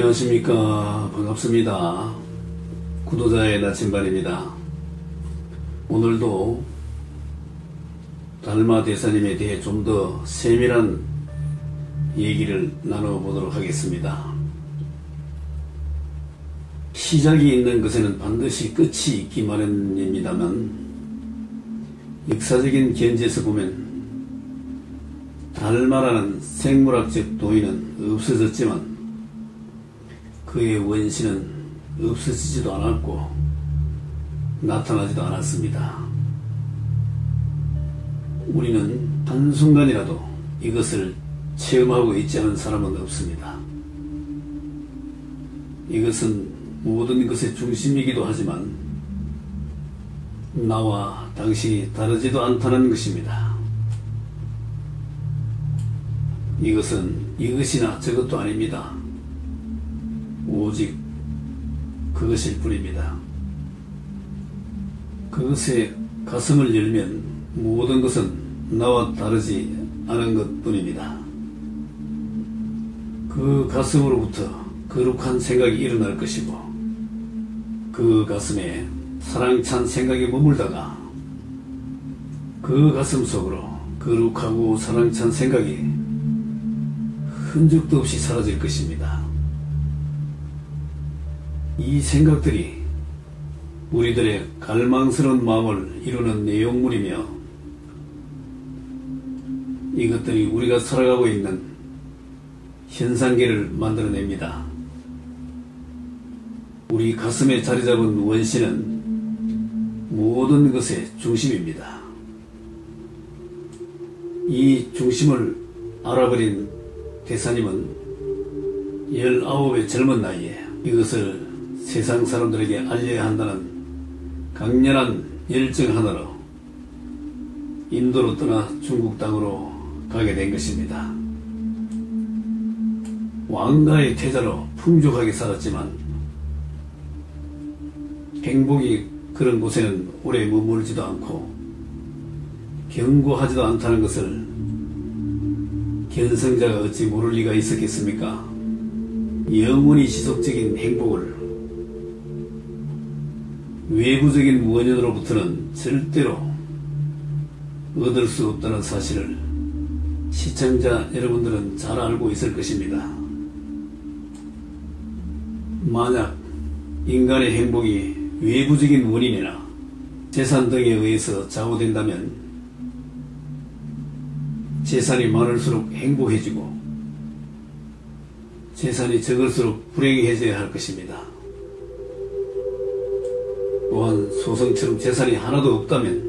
안녕하십니까. 반갑습니다. 구도자의 나침반입니다. 오늘도 달마 대사님에 대해 좀 더 세밀한 얘기를 나눠보도록 하겠습니다. 시작이 있는 것에는 반드시 끝이 있기 마련입니다만, 역사적인 견지에서 보면 달마라는 생물학적 도인은 없어졌지만 그의 원신은 없어지지도 않았고 나타나지도 않았습니다. 우리는 한순간이라도 이것을 체험하고 있지 않은 사람은 없습니다. 이것은 모든 것의 중심이기도 하지만 나와 당신이 다르지도 않다는 것입니다. 이것은 이것이나 저것도 아닙니다. 오직 그것일 뿐입니다. 그것의 가슴을 열면 모든 것은 나와 다르지 않은 것 뿐입니다. 그 가슴으로부터 거룩한 생각이 일어날 것이고, 그 가슴에 사랑찬 생각이 머물다가 그 가슴 속으로 거룩하고 사랑찬 생각이 흔적도 없이 사라질 것입니다. 이 생각들이 우리들의 갈망스러운 마음을 이루는 내용물이며, 이것들이 우리가 살아가고 있는 현상계를 만들어냅니다. 우리 가슴에 자리 잡은 원신은 모든 것의 중심입니다. 이 중심을 알아버린 대사님은 19의 젊은 나이에 이것을 세상 사람들에게 알려야 한다는 강렬한 열정 하나로 인도로 떠나 중국 땅으로 가게 된 것입니다. 왕가의 태자로 풍족하게 살았지만 행복이 그런 곳에는 오래 머물지도 않고 견고하지도 않다는 것을 견성자가 어찌 모를 리가 있었겠습니까? 영원히 지속적인 행복을 외부적인 원인으로부터는 절대로 얻을 수 없다는 사실을 시청자 여러분들은 잘 알고 있을 것입니다. 만약 인간의 행복이 외부적인 원인이나 재산 등에 의해서 좌우된다면 재산이 많을수록 행복해지고 재산이 적을수록 불행해져야 할 것입니다. 또한 소성처럼 재산이 하나도 없다면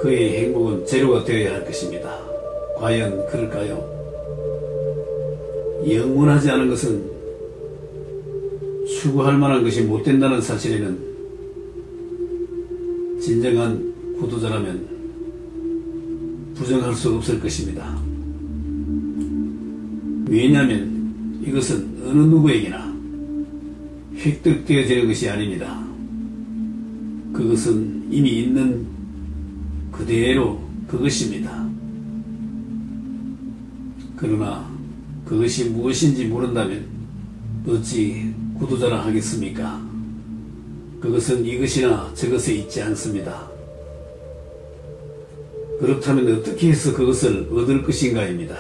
그의 행복은 제로가 되어야 할 것입니다. 과연 그럴까요? 영원하지 않은 것은 추구할 만한 것이 못 된다는 사실에는 진정한 구도자라면 부정할 수 없을 것입니다. 왜냐하면 이것은 어느 누구에게나 획득되어지는 것이 아닙니다. 그것은 이미 있는 그대로 그것입니다. 그러나 그것이 무엇인지 모른다면 어찌 구도자라 하겠습니까? 그것은 이것이나 저것에 있지 않습니다. 그렇다면 어떻게 해서 그것을 얻을 것인가입니다.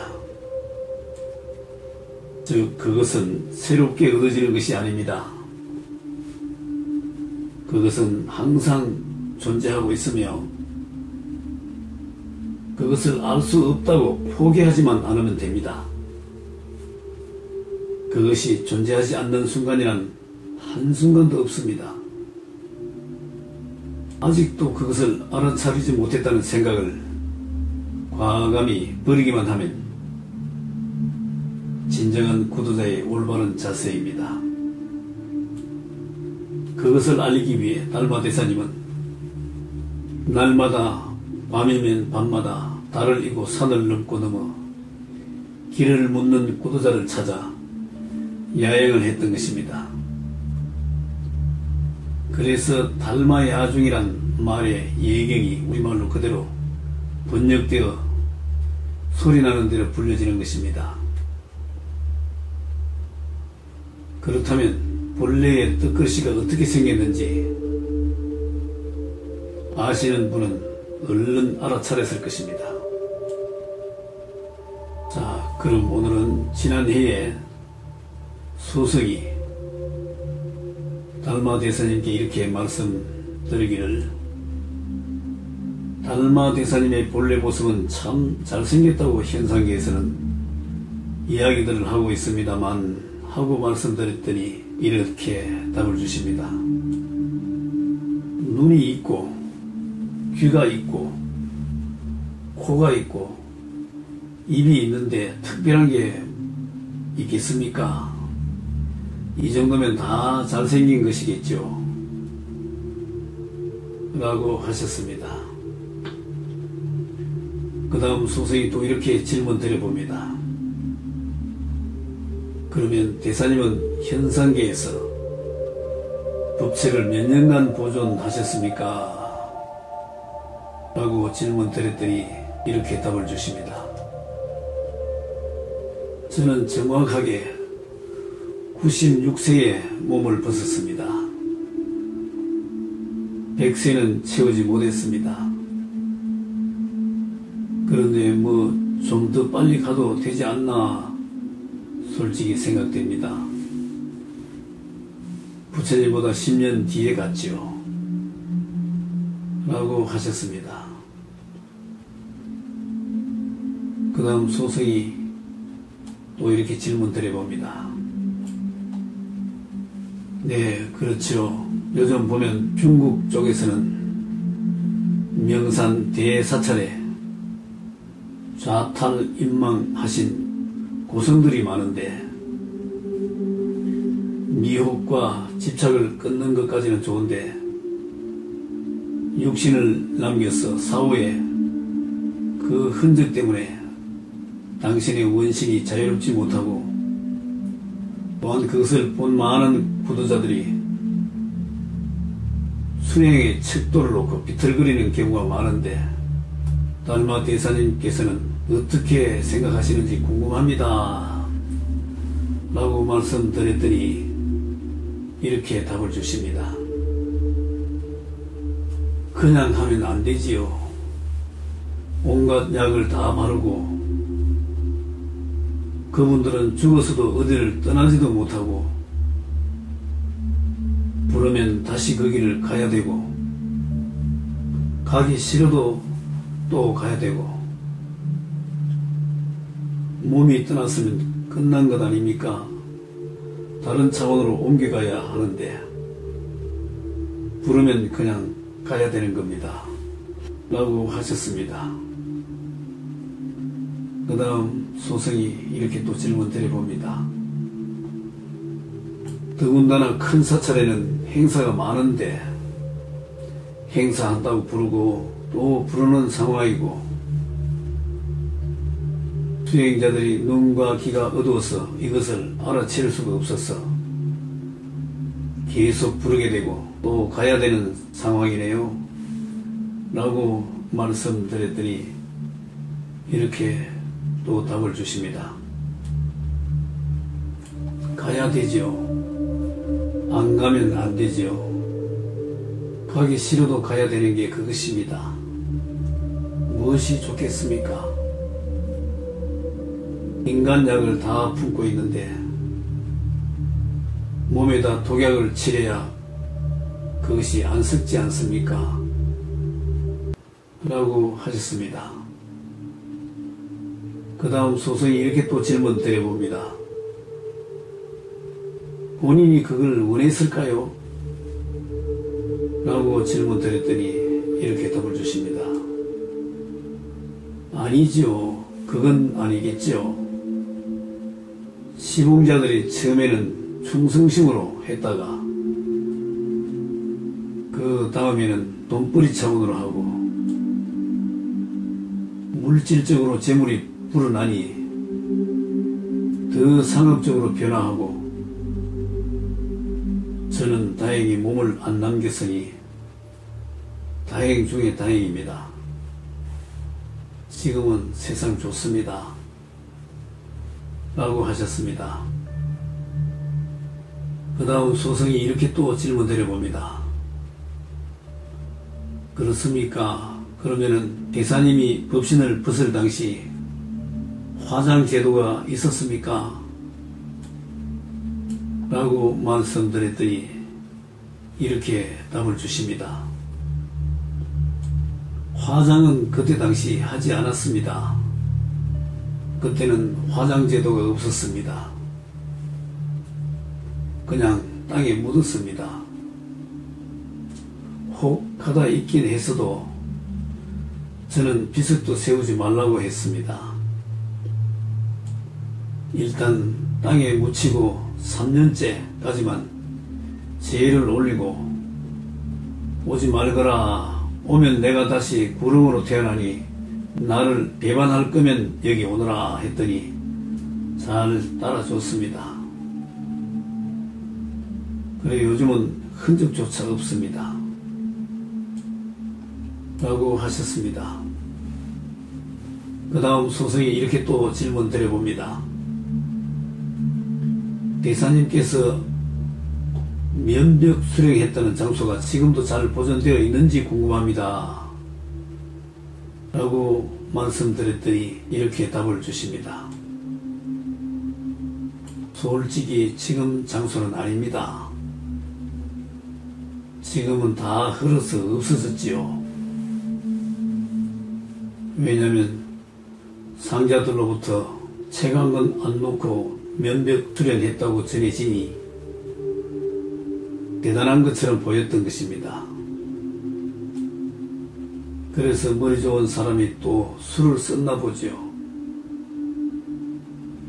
즉, 그것은 새롭게 얻어지는 것이 아닙니다. 그것은 항상 존재하고 있으며 그것을 알 수 없다고 포기하지만 않으면 됩니다. 그것이 존재하지 않는 순간이란 한순간도 없습니다. 아직도 그것을 알아차리지 못했다는 생각을 과감히 버리기만 하면 진정한 구도자의 올바른 자세입니다. 그것을 알리기 위해 달마 대사님은 날마다 밤이면 밤마다 달을 이고 산을 넘고 넘어 길을 묻는 구도자를 찾아 야행을 했던 것입니다. 그래서 달마의 아중이란 말의 예경이 우리말로 그대로 번역되어 소리나는 대로 불려지는 것입니다. 그렇다면 본래의 떡글씨가 어떻게 생겼는지 아시는 분은 얼른 알아차렸을 것입니다. 자, 그럼 오늘은 지난해에 소석이 달마대사님께 이렇게 말씀드리기를, 달마대사님의 본래 모습은 참 잘생겼다고 현상계에서는 이야기들을 하고 있습니다만 하고 말씀드렸더니 이렇게 답을 주십니다. 눈이 있고 귀가 있고 코가 있고 입이 있는데 특별한 게 있겠습니까? 이 정도면 다 잘생긴 것이겠죠. 라고 하셨습니다. 그 다음 소생이 또 이렇게 질문 드려봅니다. 그러면 대사님은 현상계에서 법체를 몇 년간 보존하셨습니까? 라고 질문 드렸더니 이렇게 답을 주십니다. 저는 정확하게 96세에 몸을 벗었습니다. 100세는 채우지 못했습니다. 그런데 뭐 좀 더 빨리 가도 되지 않나 솔직히 생각됩니다. 부처님보다 10년 뒤에 갔죠. 라고 하셨습니다. 그 다음 소승이 또 이렇게 질문 드려봅니다. 네, 그렇죠. 요즘 보면 중국 쪽에서는 명산 대사찰에 좌탈임망하신 고성들이 많은데 미혹과 집착을 끊는 것까지는 좋은데 육신을 남겨서 사후에 그 흔적 때문에 당신의 원신이 자유롭지 못하고 또한 그것을 본 많은 구도자들이 수행에 척도를 놓고 비틀거리는 경우가 많은데 달마 대사님께서는 어떻게 생각하시는지 궁금합니다. 라고 말씀드렸더니 이렇게 답을 주십니다. 그냥 하면 안 되지요. 온갖 약을 다 바르고 그분들은 죽어서도 어디를 떠나지도 못하고 부르면 다시 거기를 가야 되고 가기 싫어도 또 가야 되고 몸이 떠났으면 끝난 것 아닙니까? 다른 차원으로 옮겨가야 하는데 부르면 그냥 가야 되는 겁니다. 라고 하셨습니다. 그 다음 소승이 이렇게 또 질문 드려봅니다. 더군다나 큰 사찰에는 행사가 많은데 행사한다고 부르고 또 부르는 상황이고 수행자들이 눈과 귀가 어두워서 이것을 알아챌 수가 없어서 계속 부르게 되고 또 가야 되는 상황이네요. 라고 말씀드렸더니 이렇게 또 답을 주십니다. 가야 되죠. 안 가면 안 되죠. 가기 싫어도 가야 되는 게 그것입니다. 무엇이 좋겠습니까? 인간약을 다 품고 있는데 몸에다 독약을 칠해야 그것이 안 썩지 않습니까? 라고 하셨습니다. 그 다음 소승이 이렇게 또 질문 드려봅니다. 본인이 그걸 원했을까요? 라고 질문 드렸더니 이렇게 답을 주십니다. 아니죠. 그건 아니겠죠. 시봉자들이 처음에는 충성심으로 했다가 그 다음에는 돈벌이 차원으로 하고 물질적으로 재물이 불어나니 더 상업적으로 변화하고 저는 다행히 몸을 안 남겼으니 다행 중에 다행입니다. 지금은 세상 좋습니다. 라고 하셨습니다. 그 다음 소승이 이렇게 또 질문 드려봅니다. 그렇습니까? 그러면은 대사님이 법신을 벗을 당시 화장 제도가 있었습니까? 라고 말씀드렸더니 이렇게 답을 주십니다. 화장은 그때 당시 하지 않았습니다. 그때는 화장 제도가 없었습니다. 그냥 땅에 묻었습니다. 혹 하다 있긴 했어도 저는 비석도 세우지 말라고 했습니다. 일단 땅에 묻히고 3년째까지만 제의를 올리고 오지 말거라. 오면 내가 다시 구름으로 태어나니 나를 배반할 거면 여기 오너라 했더니 잘 따라줬습니다. 그래 요즘은 흔적조차 없습니다. 라고 하셨습니다. 그 다음 소승이 이렇게 또 질문 드려봅니다. 대사님께서 면벽 수령했다는 장소가 지금도 잘 보존되어 있는지 궁금합니다. 라고 말씀드렸더니 이렇게 답을 주십니다. 솔직히 지금 장소는 아닙니다. 지금은 다 흘러서 없어졌지요. 왜냐하면 상자들로부터 채광건 안 놓고 면벽 수령했다고 전해지니 대단한 것처럼 보였던 것입니다. 그래서 머리 좋은 사람이 또 술을 썼나 보죠.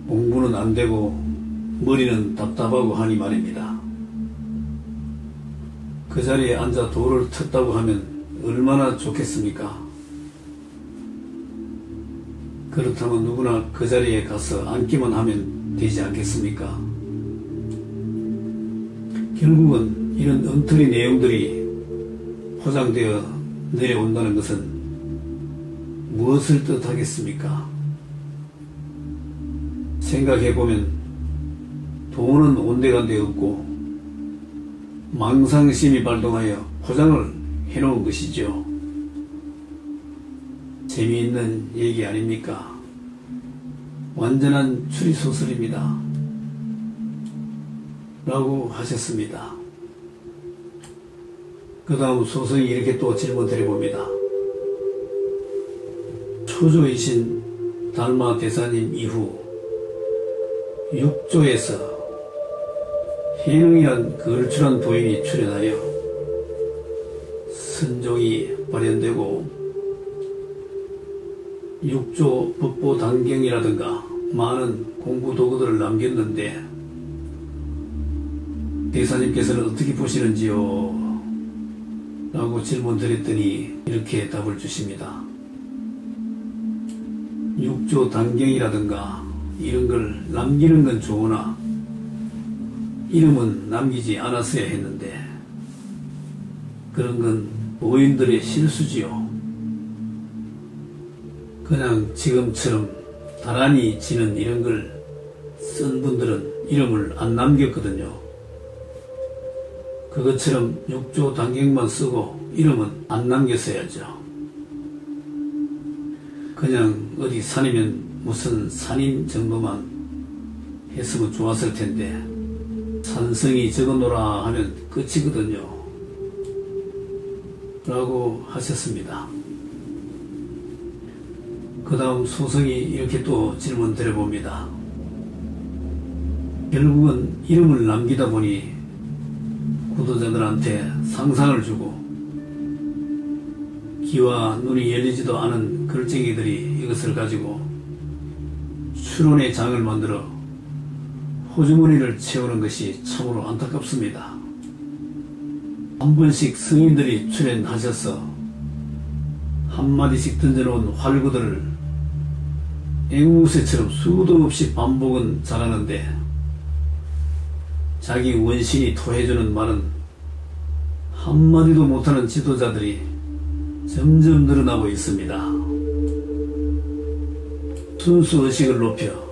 공부는 안 되고 머리는 답답하고 하니 말입니다. 그 자리에 앉아 돌을 텄다고 하면 얼마나 좋겠습니까? 그렇다면 누구나 그 자리에 가서 앉기만 하면 되지 않겠습니까? 결국은 이런 엉터리 내용들이 포장되어 내려온다는 것은 무엇을 뜻하겠습니까? 생각해보면 돈은 온데간데 없고 망상심이 발동하여 포장을 해놓은 것이죠. 재미있는 얘기 아닙니까? 완전한 추리소설입니다. 라고 하셨습니다. 그 다음 소승이 이렇게 또 질문 드려봅니다. 초조이신 달마 대사님 이후 육조에서 희능한 걸출한 도인이 출연하여 선종이 발현되고 육조 법보 단경이라든가 많은 공부 도구들을 남겼는데 대사님께서는 어떻게 보시는지요? 라고 질문 드렸더니 이렇게 답을 주십니다. 육조 단경이라든가 이런 걸 남기는 건 좋으나 이름은 남기지 않았어야 했는데 그런 건 노인들의 실수지요. 그냥 지금처럼 다란히 지는 이런 걸 쓴 분들은 이름을 안 남겼거든요. 그것처럼 육조 단경만 쓰고 이름은 안 남겼어야죠. 그냥 어디 산이면 무슨 산인 정도만 했으면 좋았을 텐데 산성이 적어놓으라 하면 끝이거든요. 라고 하셨습니다. 그 다음 소승이 이렇게 또 질문 드려봅니다. 결국은 이름을 남기다 보니 구도자들한테 상상을 주고 귀와 눈이 열리지도 않은 글쟁이들이 이것을 가지고 추론의 장을 만들어 호주머니를 채우는 것이 참으로 안타깝습니다. 한 번씩 성인들이 출연하셔서 한마디씩 던져놓은 활구들을 앵무새처럼 수도 없이 반복은 잘하는데 자기 원신이 토해주는 말은 한마디도 못하는 지도자들이 점점 늘어나고 있습니다. 순수의식을 높여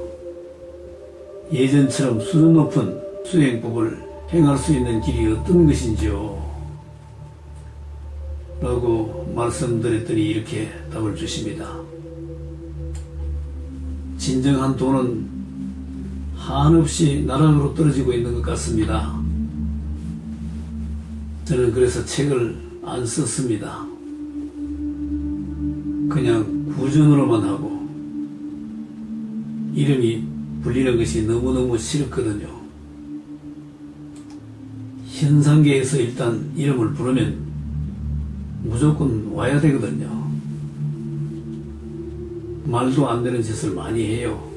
예전처럼 수준 높은 수행법을 행할 수 있는 길이 어떤 것인지요? 라고 말씀드렸더니 이렇게 답을 주십니다. 진정한 돈은 한없이 나락으로 떨어지고 있는 것 같습니다. 저는 그래서 책을 안 썼습니다. 그냥 구전으로만 하고 이름이 불리는 것이 너무너무 싫거든요. 현상계에서 일단 이름을 부르면 무조건 와야 되거든요. 말도 안 되는 짓을 많이 해요.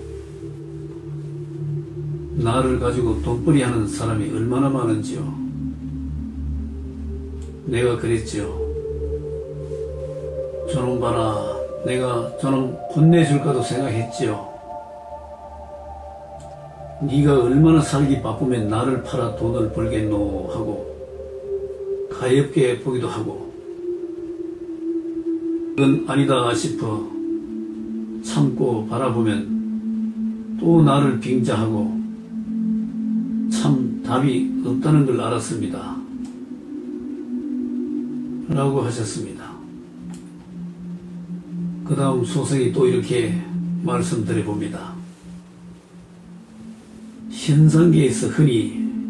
나를 가지고 돈벌이 하는 사람이 얼마나 많은지요. 내가 그랬죠. 저놈 봐라, 내가 저놈 혼내줄까도 생각했지요. 네가 얼마나 살기 바쁘면 나를 팔아 돈을 벌겠노 하고 가엾게 보기도 하고, 그건 아니다 싶어 참고 바라보면 또 나를 빙자하고 참 답이 없다는 걸 알았습니다. 라고 하셨습니다. 그 다음 소생이 또 이렇게 말씀드려봅니다. 현상계에서 흔히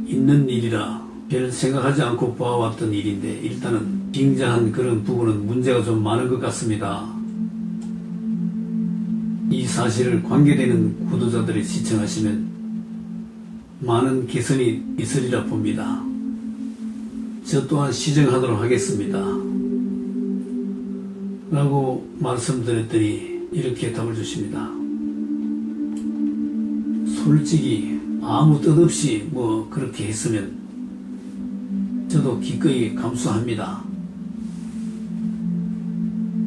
있는 일이라 별 생각하지 않고 보아왔던 일인데 일단은 빙자한 그런 부분은 문제가 좀 많은 것 같습니다. 이 사실을 관계되는 구독자들이 시청하시면 많은 개선이 있으리라 봅니다. 저 또한 시정하도록 하겠습니다. 라고 말씀드렸더니 이렇게 답을 주십니다. 솔직히 아무 뜻 없이 뭐 그렇게 했으면 저도 기꺼이 감수합니다.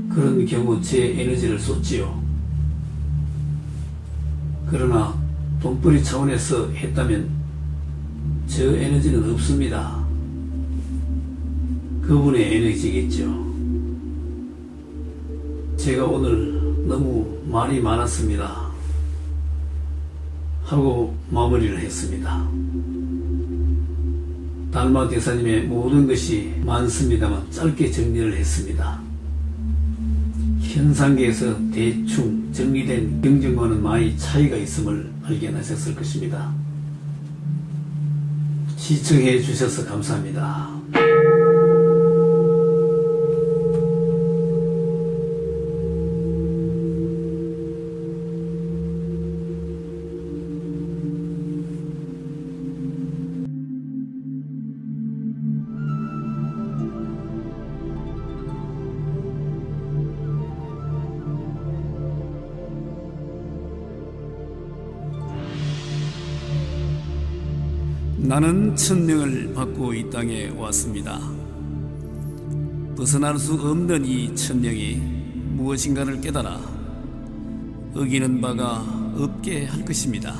그런 경우 제 에너지를 쏟지요. 그러나 돈벌이 차원에서 했다면 저 에너지는 없습니다. 그분의 에너지겠죠. 제가 오늘 너무 말이 많았습니다. 하고 마무리를 했습니다. 달마 대사님의 모든 것이 많습니다만 짧게 정리를 했습니다. 현상계에서 대충 정리된 경전과는 많이 차이가 있음을 발견하셨을 것입니다. 시청해 주셔서 감사합니다. 나는 천명을 받고 이 땅에 왔습니다. 벗어날 수 없는 이 천명이 무엇인가를 깨달아 어기는 바가 없게 할 것입니다.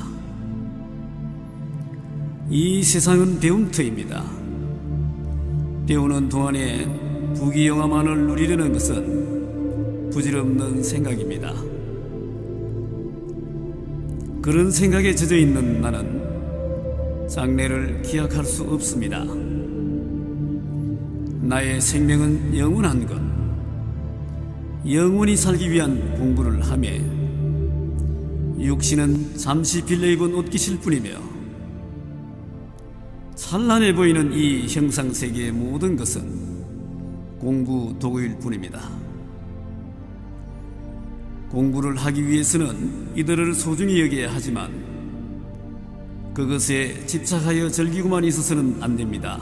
이 세상은 배움터입니다. 배우는 동안에 부귀영화만을 누리려는 것은 부질없는 생각입니다. 그런 생각에 젖어 있는 나는 장래를 기약할 수 없습니다. 나의 생명은 영원한 것, 영원히 살기 위한 공부를 하며 육신은 잠시 빌려입은 옷깃일 뿐이며 찬란해 보이는 이 형상세계의 모든 것은 공부 도구일 뿐입니다. 공부를 하기 위해서는 이들을 소중히 여겨야 하지만 그것에 집착하여 즐기고만 있어서는 안 됩니다.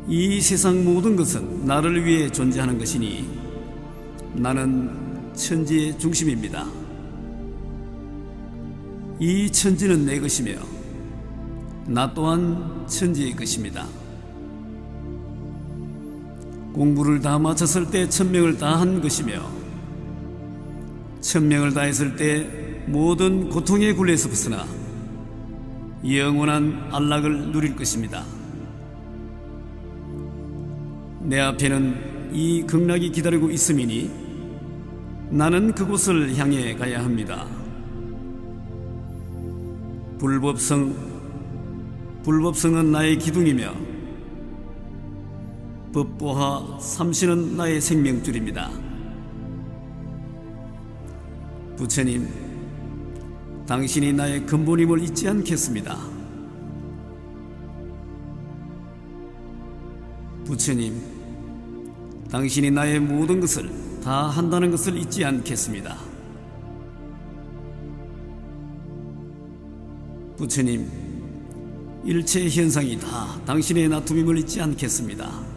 이 세상 모든 것은 나를 위해 존재하는 것이니 나는 천지의 중심입니다. 이 천지는 내 것이며 나 또한 천지의 것입니다. 공부를 다 마쳤을 때 천명을 다 한 것이며 천명을 다 했을 때 모든 고통의 굴레에서 벗어나 영원한 안락을 누릴 것입니다. 내 앞에는 이 극락이 기다리고 있음이니 나는 그곳을 향해 가야 합니다. 불법성은 나의 기둥이며 법보하 삼신은 나의 생명줄입니다. 부처님, 당신이 나의 근본임을 잊지 않겠습니다. 부처님, 당신이 나의 모든 것을 다 한다는 것을 잊지 않겠습니다. 부처님, 일체 현상이 다 당신의 나툼임을 잊지 않겠습니다.